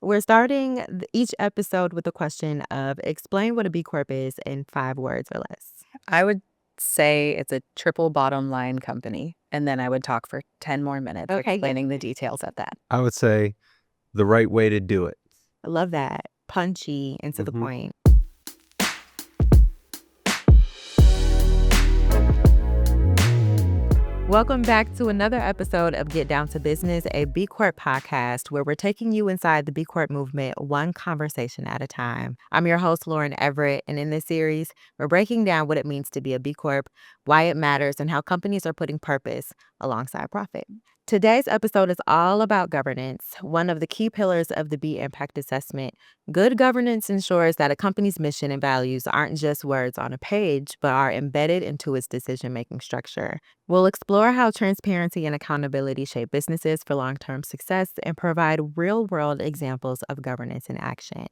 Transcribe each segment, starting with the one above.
We're starting each episode with a question of explain what a B Corp is in 5 words or less. I would say it's a triple bottom line company, and then I would talk for 10 more minutes Okay, yeah. explaining the details of that. I would say the right way to do it. I love that. Punchy and to the point. Welcome back to another episode of Get Down to Business, a B Corp podcast where we're taking you inside the B Corp movement one conversation at a time. I'm your host, Lauren Everett, and in this series, we're breaking down what it means to be a B Corp, why it matters, and how companies are putting purpose alongside profit. Today's episode is all about governance, one of the key pillars of the B Impact Assessment. Good governance ensures that a company's mission and values aren't just words on a page, but are embedded into its decision-making structure. We'll explore how transparency and accountability shape businesses for long-term success and provide real-world examples of governance in action.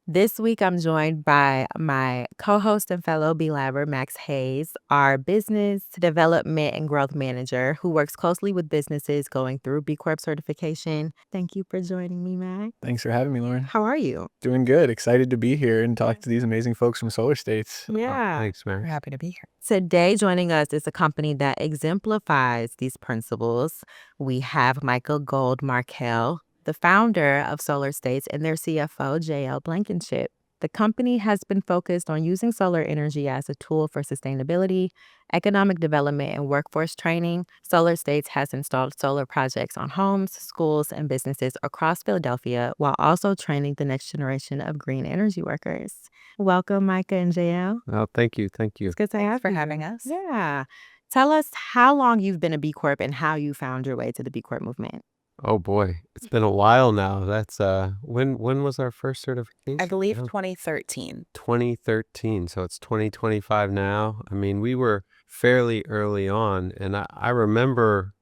This week, I'm joined by my co-host and fellow B-Labber, Max Hayes, our business development and growth manager who works closely with businesses going through B Corp certification. Thank you for joining me, Max. Thanks for having me, Lauren. How are you? Doing good. Excited to be here and talk to these amazing folks from Solar States. Yeah. Thanks, We're man. happy to be here. Today, joining us is a company that exemplifies these principles. We have Micah Gold-Markel, the founder of Solar States, and their CFO, Jael Blankenship. The company has been focused on using solar energy as a tool for sustainability, economic development, and workforce training. Solar States has installed solar projects on homes, schools, and businesses across Philadelphia while also training the next generation of green energy workers. Welcome, Micah and Jael. Oh, thank you. Thank you. It's good to have For you. having us. Yeah. Tell us how long you've been a B Corp and how you found your way to the B Corp movement. Oh boy, it's been a while now. That's when was our first certification? I believe Yeah. 2013. 2013. So it's 2025 now. I mean, we were fairly early on, and I remember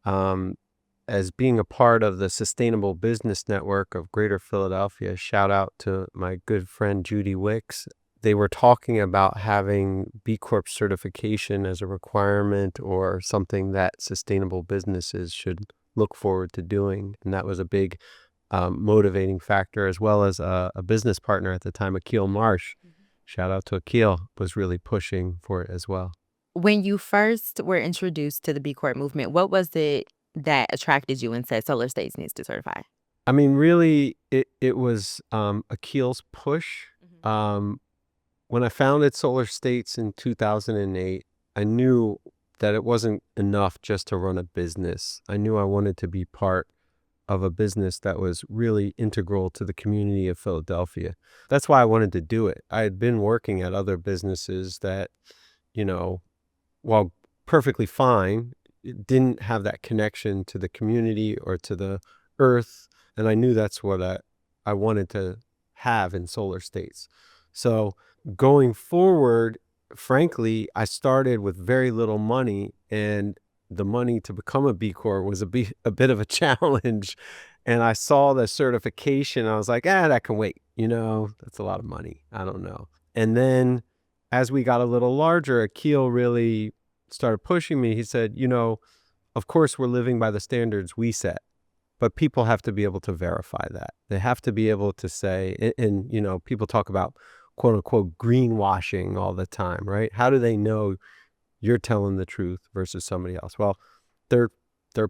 as being a part of the Sustainable Business Network of Greater Philadelphia. Shout out to my good friend Judy Wicks. They were talking about having B Corp certification as a requirement or something that sustainable businesses should look forward to doing. And that was a big motivating factor, as well as a business partner at the time, Akil Marsh. Shout out to Akil, was really pushing for it as well. When you first were introduced to the B Corp movement, what was it that attracted you and said Solar States needs to certify? I mean, really, it was Akil's push. When I founded Solar States in 2008, I knew that it wasn't enough just to run a business. I knew I wanted to be part of a business that was really integral to the community of Philadelphia. That's why I wanted to do it. I had been working at other businesses that, while perfectly fine, it didn't have that connection to the community or to the earth. And I knew that's what I wanted to have in Solar States. So going forward, frankly, I started with very little money, and the money to become a B Corp was a bit of a challenge. And I saw the certification. I was like, that can wait. That's a lot of money. I don't know. And then as we got a little larger, Akil really started pushing me. He said, of course, we're living by the standards we set, but people have to be able to verify that. They have to be able to say, and people talk about quote unquote greenwashing all the time, right? How do they know you're telling the truth versus somebody else? Well, third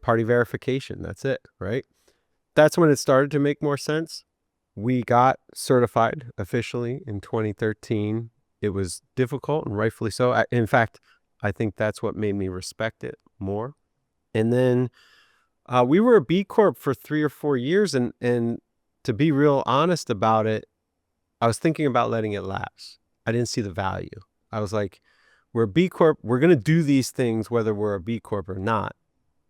party verification. That's it, right? That's when it started to make more sense. We got certified officially in 2013. It was difficult, and rightfully so. In fact, I think that's what made me respect it more. And then we were a B Corp for 3 or 4 years, and to be real honest about it, I was thinking about letting it lapse. I didn't see the value. I was like, we're a B Corp. We're going to do these things whether we're a B Corp or not.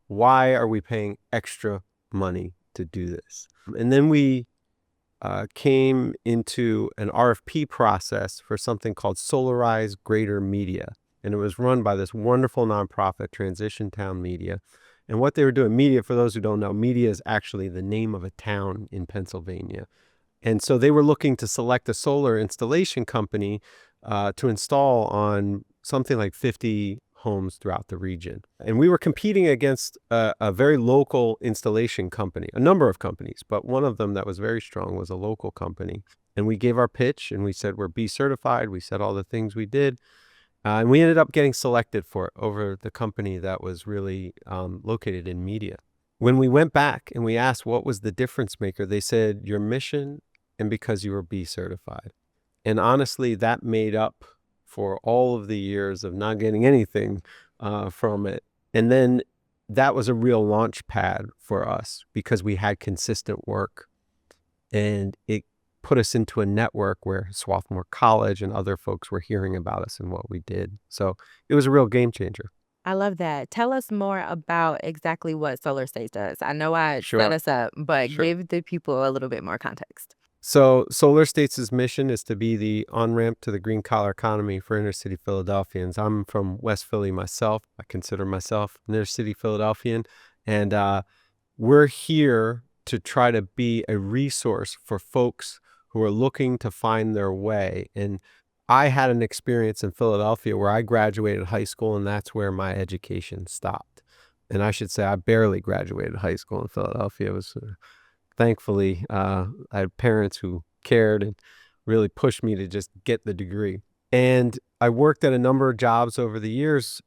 Why are we paying extra money to do this? And then we came into an RFP process for something called Solarize Greater Media. And it was run by this wonderful nonprofit, Transition Town Media. And what they were doing, media, for those who don't know, media is actually the name of a town in Pennsylvania. And so they were looking to select a solar installation company to install on something like 50 homes throughout the region. And we were competing against a very local installation company, a number of companies, but one of them that was very strong was a local company. And we gave our pitch and we said we're B certified. We said all the things we did. And we ended up getting selected for it over the company that was really located in media. When we went back and we asked what was the difference maker, they said your mission and because you were B certified. And honestly, that made up for all of the years of not getting anything from it. And then that was a real launch pad for us because we had consistent work. And it put us into a network where Swarthmore College and other folks were hearing about us and what we did. So it was a real game changer. I love that. Tell us more about exactly what Solar States does. I know I Sure. set us up, but Sure. give the people a little bit more context. So Solar States' mission is to be the on-ramp to the green collar economy for inner city Philadelphians. I'm from West Philly myself. I consider myself an inner city Philadelphian. And we're here to try to be a resource for folks who are looking to find their way. And I had an experience in Philadelphia where I graduated high school and that's where my education stopped. And I should say I barely graduated high school in Philadelphia. It was thankfully, I had parents who cared and really pushed me to just get the degree. And I worked at a number of jobs over the years.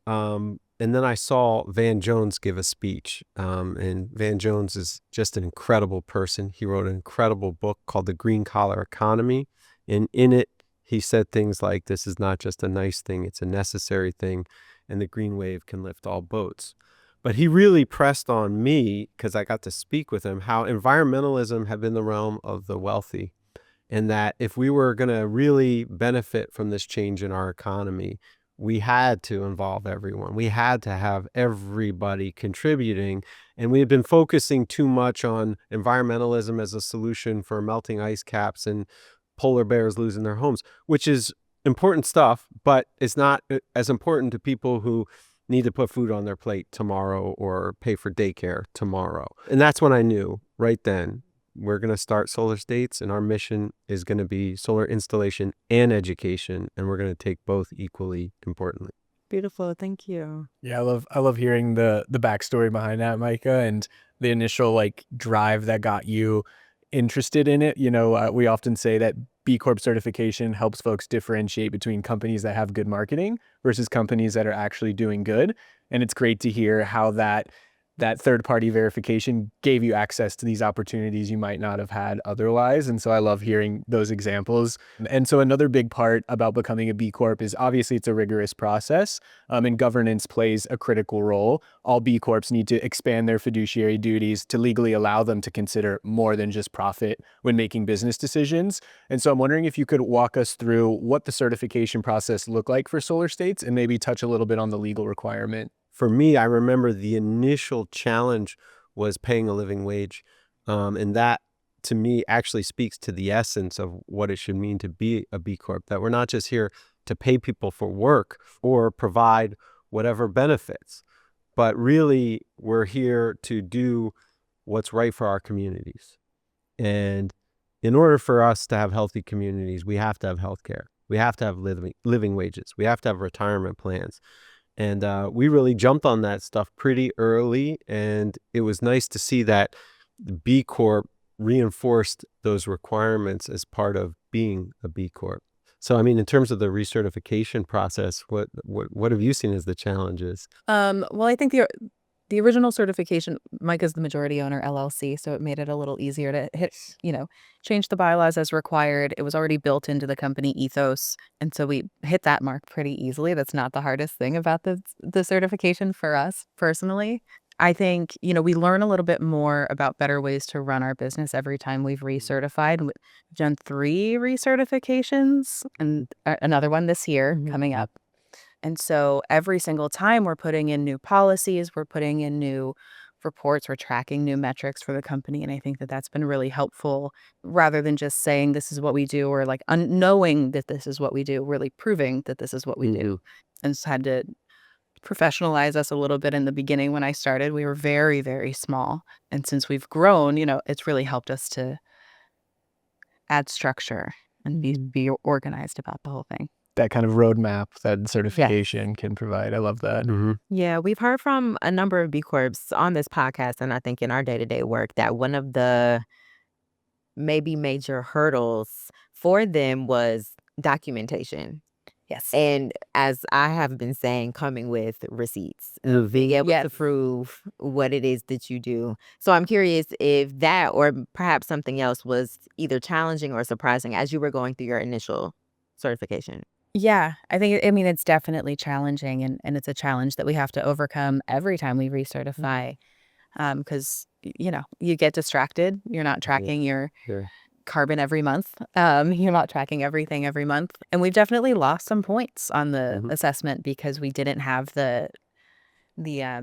And then I saw Van Jones give a speech. And Van Jones is just an incredible person. He wrote an incredible book called The Green Collar Economy. And in it, he said things like, this is not just a nice thing, it's a necessary thing. And the green wave can lift all boats. But he really pressed on me, because I got to speak with him, how environmentalism had been the realm of the wealthy. And that if we were going to really benefit from this change in our economy, we had to involve everyone. We had to have everybody contributing. And we had been focusing too much on environmentalism as a solution for melting ice caps and polar bears losing their homes, which is important stuff, but it's not as important to people who need to put food on their plate tomorrow or pay for daycare tomorrow. And that's when I knew right then, we're going to start Solar States and our mission is going to be solar installation and education. And we're going to take both equally importantly. Beautiful. Thank you. Yeah, I love hearing the backstory behind that, Micah, and the initial drive that got you interested in it. We often say that B Corp certification helps folks differentiate between companies that have good marketing versus companies that are actually doing good. And it's great to hear how that third-party verification gave you access to these opportunities you might not have had otherwise. And so I love hearing those examples. And so another big part about becoming a B Corp is obviously it's a rigorous process, and governance plays a critical role. All B Corps need to expand their fiduciary duties to legally allow them to consider more than just profit when making business decisions. And so I'm wondering if you could walk us through what the certification process looked like for Solar States and maybe touch a little bit on the legal requirement. For me, I remember the initial challenge was paying a living wage. And that, to me, actually speaks to the essence of what it should mean to be a B Corp, that we're not just here to pay people for work or provide whatever benefits, but really we're here to do what's right for our communities. And in order for us to have healthy communities, we have to have healthcare. We have to have living wages. We have to have retirement plans. And we really jumped on that stuff pretty early. And it was nice to see that the B Corp reinforced those requirements as part of being a B Corp. So, I mean, in terms of the recertification process, what have you seen as the challenges? Well, I think the original certification, Micah's the majority owner LLC, so it made it a little easier to change the bylaws as required. It was already built into the company ethos, and so we hit that mark pretty easily. That's not the hardest thing about the certification for us personally. I think, we learn a little bit more about better ways to run our business every time we've recertified. We've done 3 recertifications and another one this year coming up. And so every single time we're putting in new policies, we're putting in new reports, we're tracking new metrics for the company. And I think that that's been really helpful rather than just saying this is what we do or knowing that this is what we do, really proving that this is what we do. And so had to professionalize us a little bit in the beginning. When I started, we were very, very small. And since we've grown, it's really helped us to add structure and be organized about the whole thing. that kind of roadmap that certification can provide. I love that. Yeah, we've heard from a number of B Corps on this podcast, and I think in our day-to-day work, that one of the maybe major hurdles for them was documentation. Yes. And as I have been saying, coming with receipts, of being able to prove what it is that you do. So I'm curious if that, or perhaps something else, was either challenging or surprising as you were going through your initial certification. Yeah, I mean, it's definitely challenging, and it's a challenge that we have to overcome every time we recertify. Because, you get distracted. You're not tracking your carbon every month. You're not tracking everything every month. And we've definitely lost some points on the assessment because we didn't have the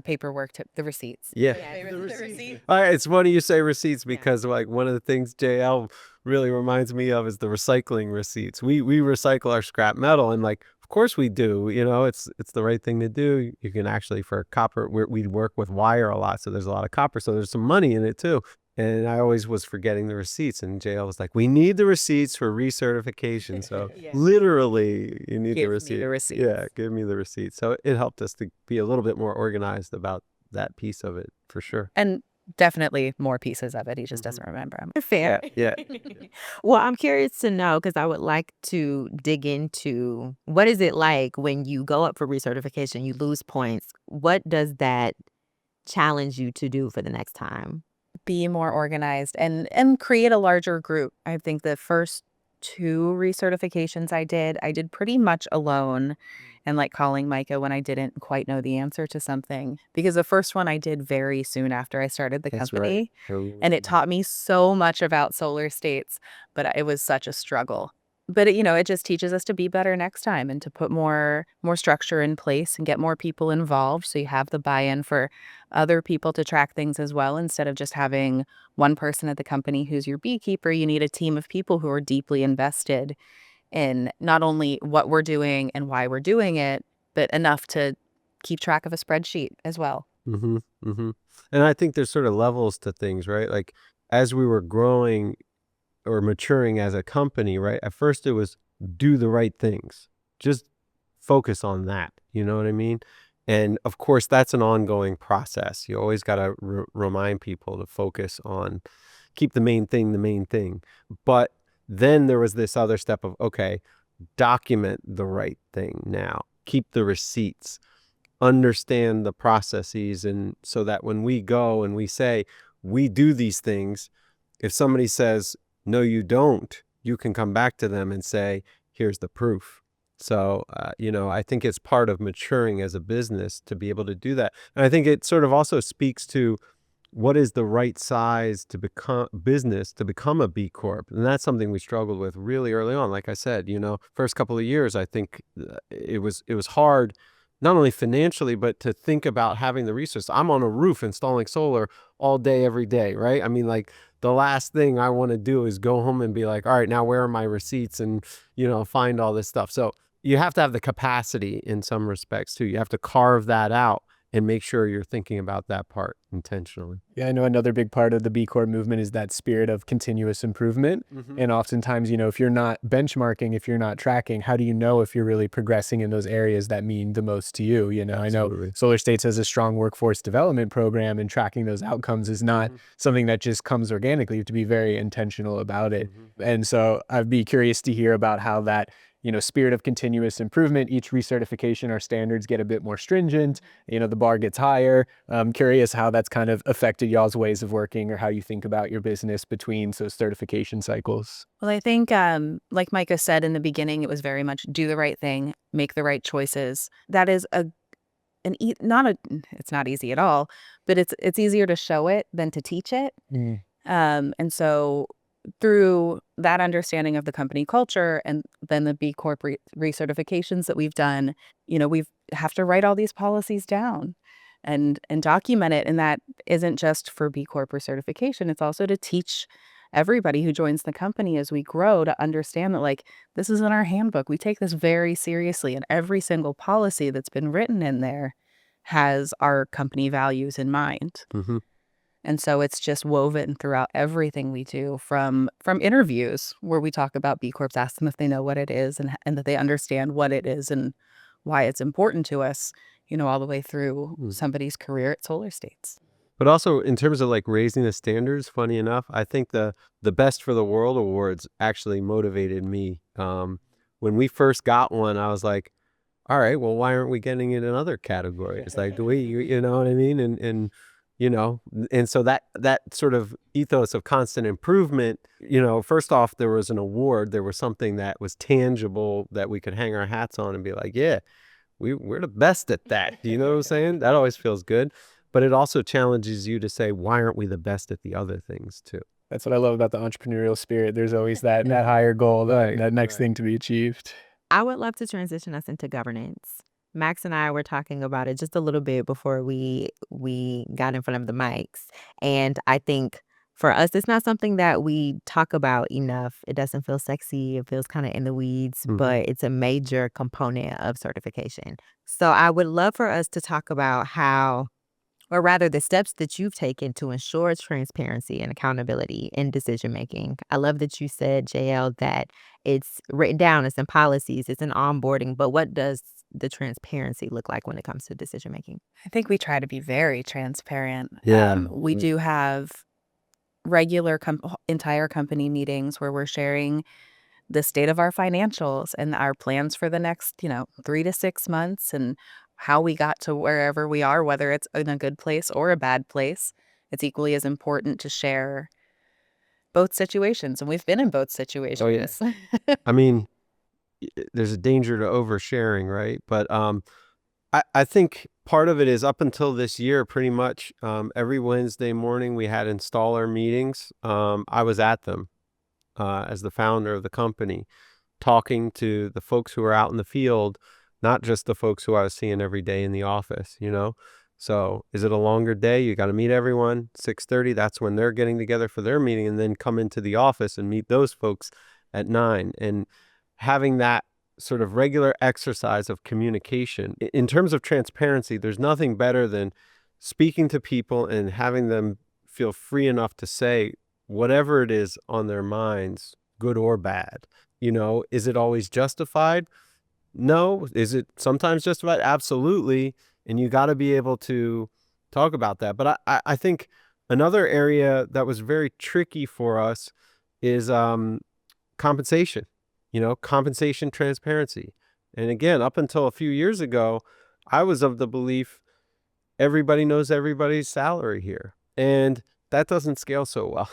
paperwork, the receipts. Yeah. The receipt. It's funny you say receipts because like one of the things Jael really reminds me of is the recycling receipts. We recycle our scrap metal, and like of course we do. It's the right thing to do. You can actually, for copper, we work with wire a lot, so there's a lot of copper, so there's some money in it too. And I always was forgetting the receipts, and Jael was like, "We need the receipts for recertification." So literally, you need the receipt. Yeah, give me the receipt. So it helped us to be a little bit more organized about that piece of it, for sure. And definitely more pieces of it. He just doesn't remember them. Fair. Yeah. Well, I'm curious to know, because I would like to dig into what is it like when you go up for recertification, you lose points. What does that challenge you to do for the next time? Be more organized and create a larger group. I think the first 2 recertifications I did pretty much alone, and like calling Micah when I didn't quite know the answer to something, because the first one I did very soon after I started the That's company. right. And it taught me so much about solar states, but it was such a struggle. But it just teaches us to be better next time and to put more structure in place and get more people involved, so you have the buy-in for other people to track things as well. Instead of just having one person at the company who's your beekeeper, you need a team of people who are deeply invested in not only what we're doing and why we're doing it, but enough to keep track of a spreadsheet as well. And I think there's sort of levels to things, right? Like as we were growing or maturing as a company, right? At first it was do the right things. Just focus on that. You know what I mean? And of course, that's an ongoing process. You always got to remind people to focus on, keep the main thing. But then there was this other step of, okay, document the right thing now. Keep the receipts. Understand the processes. And so that when we go and we say, we do these things, if somebody says, no, you don't, you can come back to them and say, here's the proof. So, I think it's part of maturing as a business to be able to do that. And I think it sort of also speaks to what is the right size to become a B Corp. And that's something we struggled with really early on. Like I said, first couple of years, I think it was hard, not only financially, but to think about having the resources. I'm on a roof installing solar all day, every day, right? I mean, like the last thing I want to do is go home and be like, all right, now where are my receipts, and, find all this stuff. So you have to have the capacity in some respects too. You have to carve that out and make sure you're thinking about that part intentionally. Yeah, I know another big part of the B Corp movement is that spirit of continuous improvement. And oftentimes, if you're not benchmarking, if you're not tracking, how do you know if you're really progressing in those areas that mean the most to you? I know Solar States has a strong workforce development program, and tracking those outcomes is not something that just comes organically. You have to be very intentional about it. And so I'd be curious to hear about how that spirit of continuous improvement, each recertification, our standards get a bit more stringent, the bar gets higher. I'm curious how that's kind of affected y'all's ways of working, or how you think about your business between those certification cycles. Well, I think, like Micah said in the beginning, it was very much do the right thing, make the right choices. That is it's not easy at all, but it's easier to show it than to teach it. And so through that understanding of the company culture, and then the B Corp recertifications that we've done, we have to write all these policies down and document it. And that isn't just for B Corp recertification. It's also to teach everybody who joins the company as we grow to understand that, like, this is in our handbook. We take this very seriously, and every single policy that's been written in there has our company values in mind. And so it's just woven throughout everything we do, from interviews where we talk about B Corps, ask them if they know what it is and that they understand what it is and why it's important to us, all the way through somebody's career at Solar States. But also in terms of like raising the standards, funny enough, I think the Best for the World awards actually motivated me. When we first got one, I was like, all right, well, why aren't we getting it in other categories? Like, do we, you know what I mean? And so that sort of ethos of constant improvement, first off, there was an award, there was something that was tangible that we could hang our hats on and be like, yeah, we're the best at that. You know what I'm saying? That always feels good. But it also challenges you to say, why aren't we the best at the other things too? That's what I love about the entrepreneurial spirit. There's always that higher goal, that next thing to be achieved. I would love to transition us into governance. Max and I were talking about it just a little bit before we got in front of the mics. And I think for us, it's not something that we talk about enough. It doesn't feel sexy. It feels kind of in the weeds, but it's a major component of certification. So I would love for us to talk about how, or rather the steps that you've taken to ensure transparency and accountability in decision making. I love that you said, Jael, that it's written down, it's in policies, it's in onboarding, but what does the transparency look like when it comes to decision making? I think we try to be very transparent. Yeah. We do have regular entire company meetings where we're sharing the state of our financials and our plans for the next, 3 to 6 months, and how we got to wherever we are, whether it's in a good place or a bad place. It's equally as important to share both situations, and we've been in both situations. Oh, yes. I mean, there's a danger to oversharing, right? But I think part of it is up until this year, pretty much every Wednesday morning we had installer meetings. I was at them as the founder of the company, talking to the folks who are out in the field, not just the folks who I was seeing every day in the office, So is it a longer day? You got to meet everyone, 6:30. That's when they're getting together for their meeting, and then come into the office and meet those folks at 9. And having that sort of regular exercise of communication. In terms of transparency, there's nothing better than speaking to people and having them feel free enough to say whatever it is on their minds, good or bad. Is it always justified? No. Is it sometimes justified? Absolutely. And you got to be able to talk about that. But I think another area that was very tricky for us is compensation, compensation transparency. And again, up until a few years ago, I was of the belief everybody knows everybody's salary here. And that doesn't scale so well.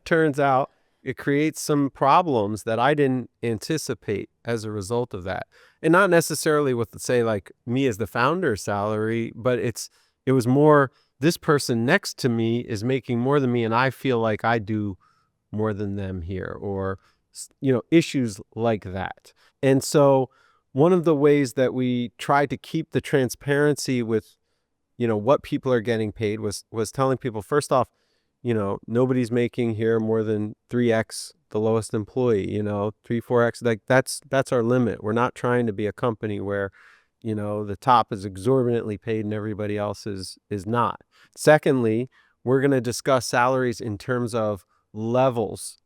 Turns out it creates some problems that I didn't anticipate as a result of that. And not necessarily with, say, like me as the founder's salary, but it was more, this person next to me is making more than me and I feel like I do more than them here, or, issues like that. And so one of the ways that we tried to keep the transparency with, what people are getting paid was telling people, first off, nobody's making here more than 3x the lowest employee, 3-4x, like that's our limit. We're not trying to be a company where, the top is exorbitantly paid and everybody else is not. Secondly, we're going to discuss salaries in terms of levels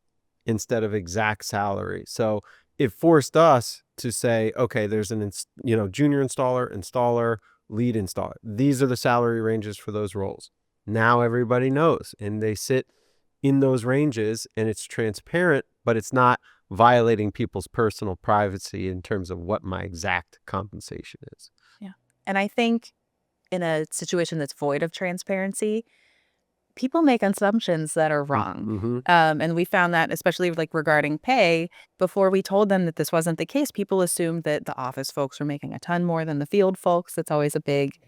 instead of exact salary. So it forced us to say, okay, there's junior installer, lead installer. These are the salary ranges for those roles. Now everybody knows, and they sit in those ranges, and it's transparent, but it's not violating people's personal privacy in terms of what my exact compensation is. Yeah. And I think in a situation that's void of transparency, people make assumptions that are wrong. And we found that, especially like regarding pay, before we told them that this wasn't the case, people assumed that the office folks were making a ton more than the field folks. That's always a big,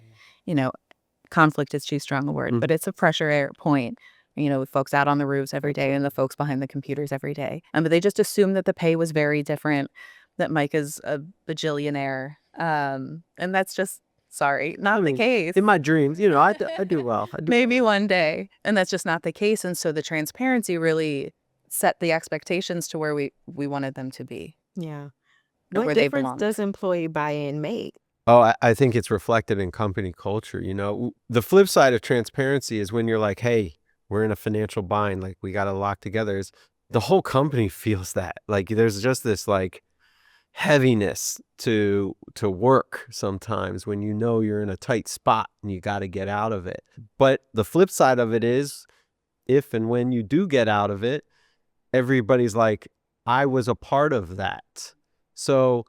conflict is too strong a word, but it's a pressure point. With folks out on the roofs every day and the folks behind the computers every day. But they just assumed that the pay was very different, that Micah's a bajillionaire. And that's just, not the case. In my dreams, I do well. Maybe one day. And that's just not the case. And so the transparency really set the expectations to where we wanted them to be. Yeah. What difference does employee buy-in make? Oh, I think it's reflected in company culture. The flip side of transparency is when you're like, hey, we're in a financial bind, like we got to lock together, is the whole company feels that. Like there's just this like heaviness to work sometimes when you're in a tight spot and you got to get out of it. But the flip side of it is, if and when you do get out of it, everybody's like, I was a part of that. So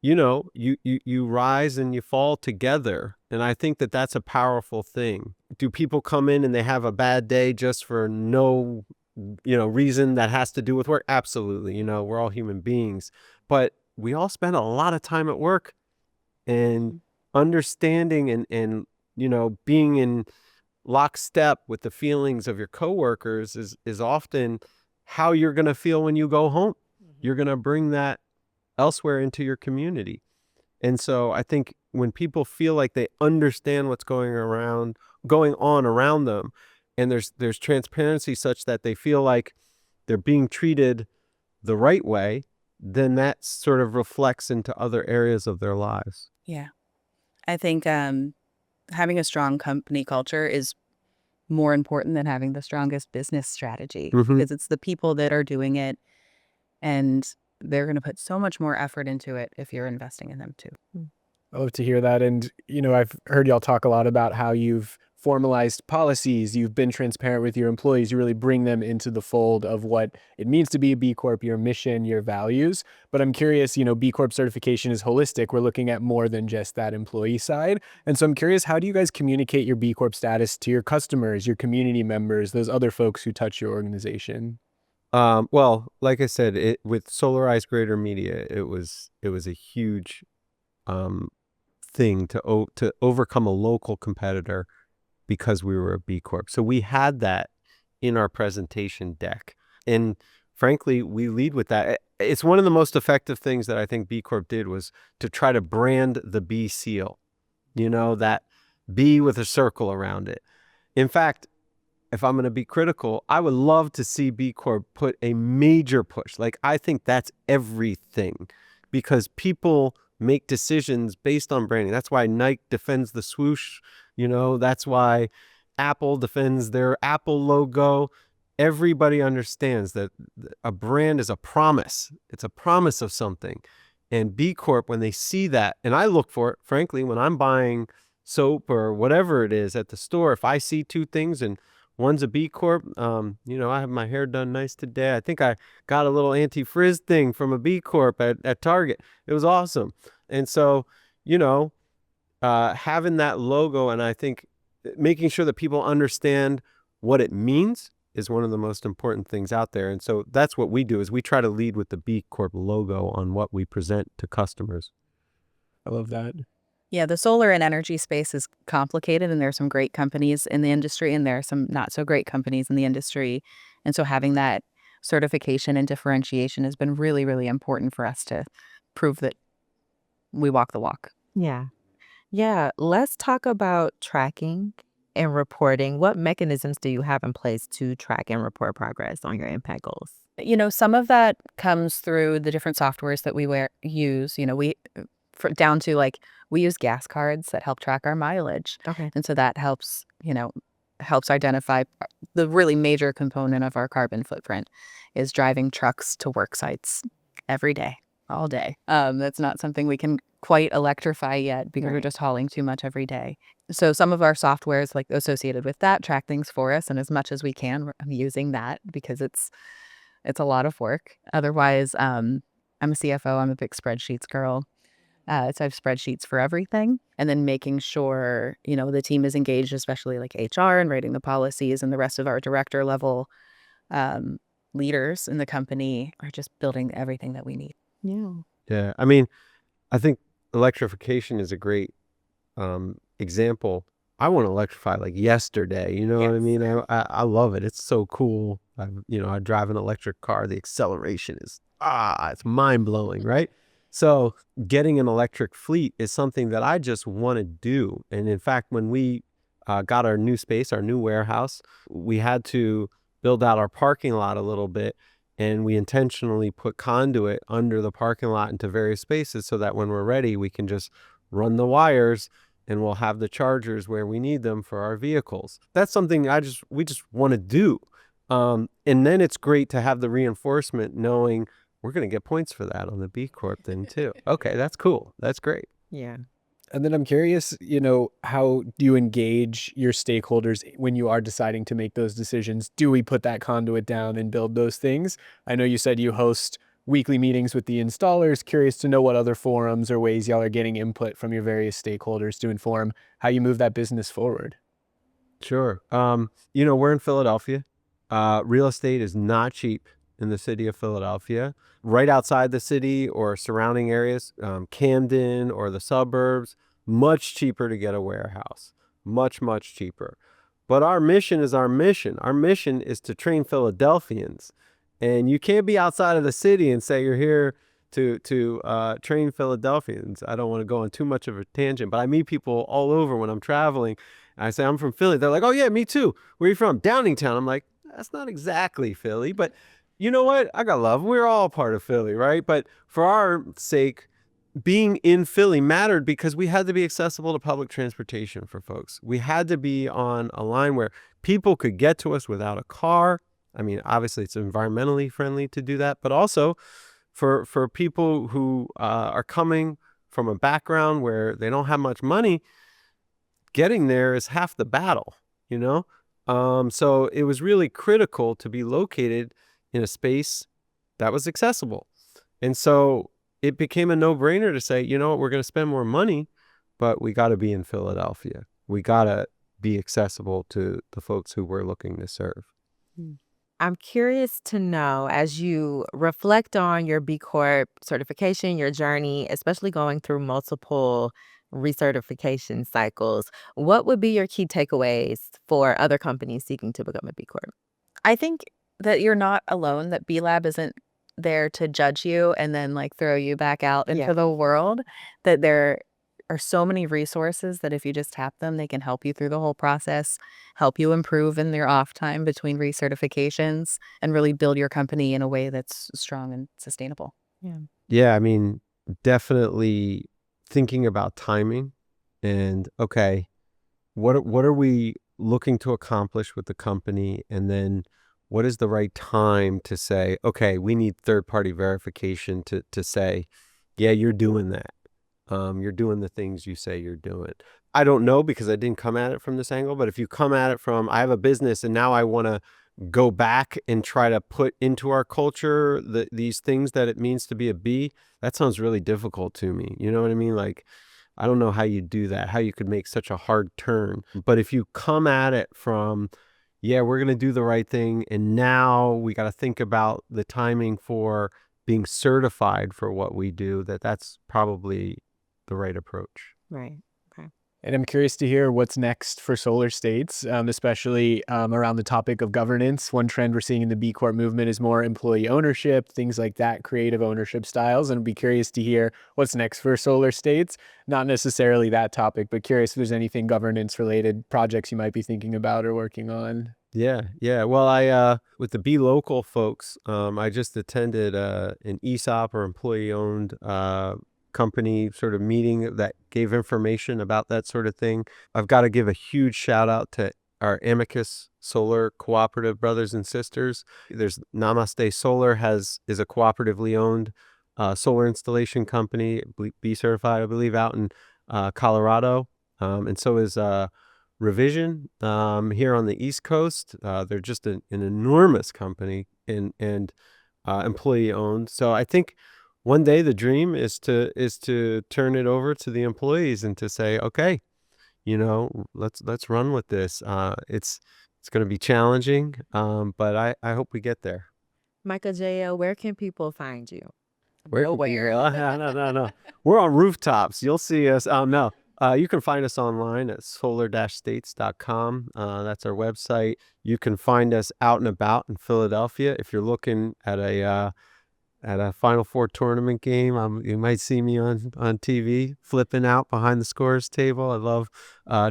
you rise and you fall together. And I think that that's a powerful thing. Do people come in and they have a bad day just for no, reason that has to do with work? Absolutely. We're all human beings, but we all spend a lot of time at work, and understanding and being in lockstep with the feelings of your coworkers is often how you're going to feel when you go home. You're going to bring that elsewhere into your community. And so I think when people feel like they understand what's going on around them, and there's transparency such that they feel like they're being treated the right way, then that sort of reflects into other areas of their lives. Yeah. I think having a strong company culture is more important than having the strongest business strategy, because it's the people that are doing it, and they're going to put so much more effort into it if you're investing in them too. I love to hear that. And, I've heard y'all talk a lot about how you've formalized policies, you've been transparent with your employees, you really bring them into the fold of what it means to be a B Corp, your mission, your values. But I'm curious, B Corp certification is holistic. We're looking at more than just that employee side. And so I'm curious, how do you guys communicate your B Corp status to your customers, your community members, those other folks who touch your organization? Well, like I said, with Solarize Greater Media, it was a huge thing to overcome a local competitor because we were a B Corp. So we had that in our presentation deck. And frankly, we lead with that. It's one of the most effective things that I think B Corp did, was to try to brand the B seal, that B with a circle around it. In fact, if I'm going to be critical, I would love to see B Corp put a major push. Like, I think that's everything, because people make decisions based on branding. That's why Nike defends the swoosh. That's why Apple defends their Apple logo. Everybody understands that a brand is a promise. It's a promise of something. And B Corp, when they see that, and I look for it, frankly, when I'm buying soap or whatever it is at the store, if I see two things and one's a B Corp, I have my hair done nice today. I think I got a little anti-frizz thing from a B Corp at Target. It was awesome. And so, having that logo, and I think making sure that people understand what it means, is one of the most important things out there. And so that's what we do, is we try to lead with the B Corp logo on what we present to customers. I love that. Yeah, the solar and energy space is complicated, and there are some great companies in the industry, and there are some not so great companies in the industry. And so having that certification and differentiation has been really, really important for us to prove that we walk the walk. Yeah. Yeah. Let's talk about tracking and reporting. What mechanisms do you have in place to track and report progress on your impact goals? Some of that comes through the different softwares that we use. Down to, like, we use gas cards that help track our mileage. Okay. And so that helps identify the really major component of our carbon footprint is driving trucks to work sites every day, all day. That's not something we can quite electrify yet, because we're just hauling too much every day. So some of our softwares, like, associated with that, track things for us. And as much as we can, I'm using that, because it's a lot of work. Otherwise, I'm a CFO. I'm a big spreadsheets girl. So I have spreadsheets for everything, and then making sure, the team is engaged, especially like HR and writing the policies, and the rest of our director level leaders in the company are just building everything that we need. Yeah. Yeah. I mean, I think electrification is a great example. I want to electrify like yesterday. You know what I mean? I love it. It's so cool. I drive an electric car. The acceleration is it's mind blowing, right? So getting an electric fleet is something that I just want to do. And in fact, when we got our new space, our new warehouse, we had to build out our parking lot a little bit. And we intentionally put conduit under the parking lot into various spaces so that when we're ready, we can just run the wires, and we'll have the chargers where we need them for our vehicles. That's something we just want to do. And then it's great to have the reinforcement knowing we're going to get points for that on the B Corp thing too. Okay, that's cool. That's great. Yeah. And then I'm curious, how do you engage your stakeholders when you are deciding to make those decisions? Do we put that conduit down and build those things? I know you said you host weekly meetings with the installers. Curious to know what other forums or ways y'all are getting input from your various stakeholders to inform how you move that business forward. Sure. We're in Philadelphia. Real estate is not cheap in the city of Philadelphia. Right outside the city or surrounding areas, Camden or the suburbs, much cheaper to get a warehouse. Much, much cheaper. But our mission is our mission. Our mission is to train Philadelphians. And you can't be outside of the city and say you're here to train Philadelphians. I don't want to go on too much of a tangent, but I meet people all over when I'm traveling. I say, I'm from Philly. They're like, oh, yeah, me too. Where are you from? Downingtown. I'm like, that's not exactly Philly, but you know what? I got love. We're all part of Philly, right? But for our sake, being in Philly mattered because we had to be accessible to public transportation for folks. We had to be on a line where people could get to us without a car. I mean, obviously, it's environmentally friendly to do that, but also for people who are coming from a background where they don't have much money, getting there is half the battle, So it was really critical to be located in a space that was accessible. And so it became a no-brainer to say, you know what, we're going to spend more money, but we got to be in Philadelphia. We got to be accessible to the folks who we're looking to serve. I'm curious to know, as you reflect on your B Corp certification, your journey, especially going through multiple recertification cycles, what would be your key takeaways for other companies seeking to become a B Corp? I think that you're not alone, that B Lab isn't there to judge you and then throw you back out into the world, that there are so many resources that if you just tap them, they can help you through the whole process, help you improve in your off time between recertifications, and really build your company in a way that's strong and sustainable. Yeah, I mean, definitely thinking about timing and, okay, what are we looking to accomplish with the company? And then what is the right time to say, okay, we need third-party verification to say, yeah, you're doing that. You're doing the things you say you're doing. I don't know because I didn't come at it from this angle, but if you come at it from, I have a business and now I want to go back and try to put into our culture these things that it means to be a B, that sounds really difficult to me. You know what I mean? Like, I don't know how you do that, how you could make such a hard turn. But if you come at it from, yeah, we're going to do the right thing, and now we got to think about the timing for being certified for what we do, that's probably the right approach. Right. Okay. And I'm curious to hear what's next for Solar States, especially around the topic of governance. One trend we're seeing in the B Corp movement is more employee ownership, things like that, creative ownership styles. And I'd be curious to hear what's next for Solar States. Not necessarily that topic, but curious if there's anything governance related projects you might be thinking about or working on. Yeah. Well, I with the Be Local folks, I just attended an ESOP or employee-owned company sort of meeting that gave information about that sort of thing. I've got to give a huge shout out to our Amicus Solar Cooperative brothers and sisters. There's Namaste Solar is a cooperatively owned solar installation company, B certified, I believe, out in Colorado, and so is Revision here on the East Coast. They're just an enormous company and employee owned. So I think one day the dream is to turn it over to the employees and to say, okay, let's run with this. It's going to be challenging, but I hope we get there. Micah, Jael, where can people find you? Nowhere. No. We're on rooftops. You'll see us. No. You can find us online at solar-states.com. That's our website. You can find us out and about in Philadelphia. If you're looking at a Final Four tournament game, you might see me on TV flipping out behind the scores table. I love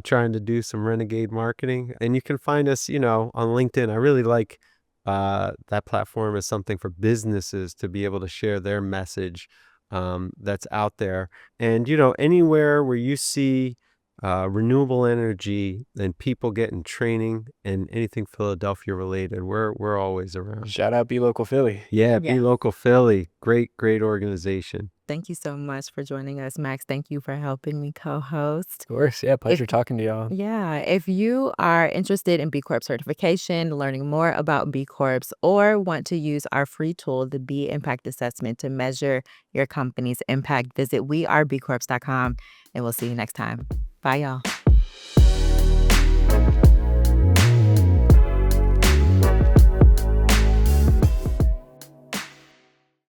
trying to do some renegade marketing. And you can find us, on LinkedIn. I really like that platform as something for businesses to be able to share their message that's out there. And, anywhere where you see renewable energy and people getting training and anything Philadelphia related, we're always around. Shout out Be Local Philly. Yeah, Be Yes. Local Philly. Great organization. Thank you so much for joining us, Max. Thank you for helping me co-host. Of course. Yeah, pleasure talking to y'all. Yeah, if you are interested in B Corp certification, learning more about B Corps, or want to use our free tool, the B Impact Assessment, to measure your company's impact, visit wearebcorps.com, and we'll see you next time. Bye, y'all.